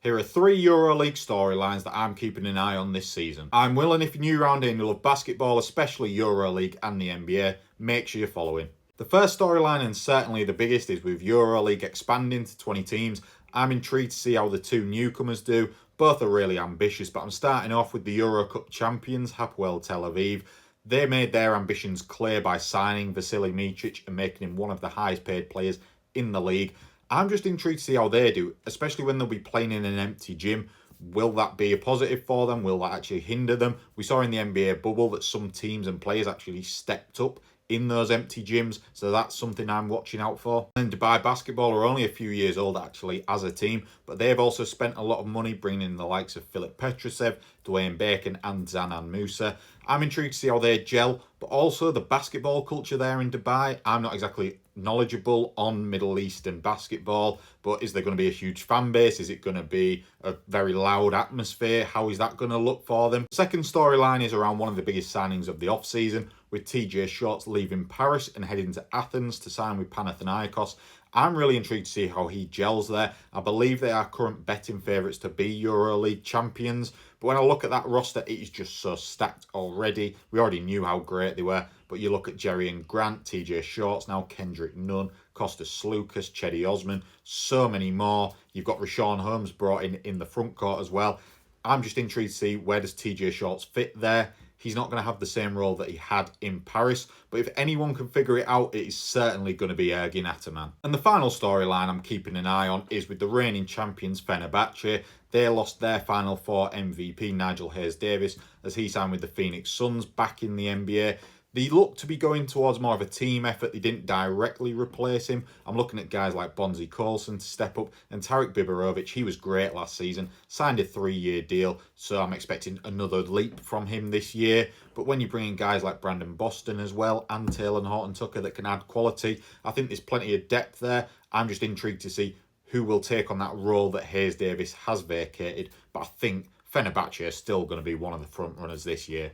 Here are 3 EuroLeague storylines that I'm keeping an eye on this season. I'm Will, and if you're new around here and you love basketball, especially EuroLeague and the NBA, make sure you're following. The first storyline, and certainly the biggest, is with EuroLeague expanding to 20 teams. I'm intrigued to see how the two newcomers do. Both are really ambitious, but I'm starting off with the Euro Cup champions, Hapoel Tel Aviv. They made their ambitions clear by signing Vasily Micic and making him one of the highest paid players in the league. I'm just intrigued to see how they do, especially when they'll be playing in an empty gym. Will that be a positive for them? Will that actually hinder them? We saw in the NBA bubble that some teams and players actually stepped up in those empty gyms, so that's something I'm watching out for. And Dubai Basketball are only a few years old actually as a team, but they've also spent a lot of money bringing in the likes of Filip Petrusev, Dwayne Bacon and Zanan Musa. I'm intrigued to see how they gel, but also the basketball culture there in Dubai. I'm not exactly knowledgeable on Middle Eastern basketball, but is there going to be a huge fan base? Is it going to be a very loud atmosphere? How is that going to look for them? Second storyline is around one of the biggest signings of the off-season, with TJ Shorts leaving Paris and heading to Athens to sign with Panathinaikos. I'm really intrigued to see how he gels there. I believe they are current betting favourites to be EuroLeague champions. But when I look at that roster, it is just so stacked already. We already knew how great they were. But you look at Jerry and Grant, TJ Shorts, now Kendrick Nunn, Costas Sloukas, Cedi Osman, so many more. You've got Rashawn Holmes brought in the front court as well. I'm just intrigued to see where does TJ Shorts fit there. He's not going to have the same role that he had in Paris, but if anyone can figure it out, it is certainly going to be Ergin Ataman. And the final storyline I'm keeping an eye on is with the reigning champions Fenerbahce. They lost their Final Four MVP, Nigel Hayes-Davis, as he signed with the Phoenix Suns back in the NBA. They look to be going towards more of a team effort. They didn't directly replace him. I'm looking at guys like Bonzi Colson to step up, and Tarik Biberovic, he was great last season, signed a 3-year deal, so I'm expecting another leap from him this year. But when you bring in guys like Brandon Boston as well, and Taylor Horton-Tucker that can add quality, I think there's plenty of depth there. I'm just intrigued to see who will take on that role that Hayes-Davis has vacated, but I think Fenerbahce are still going to be one of the front runners this year.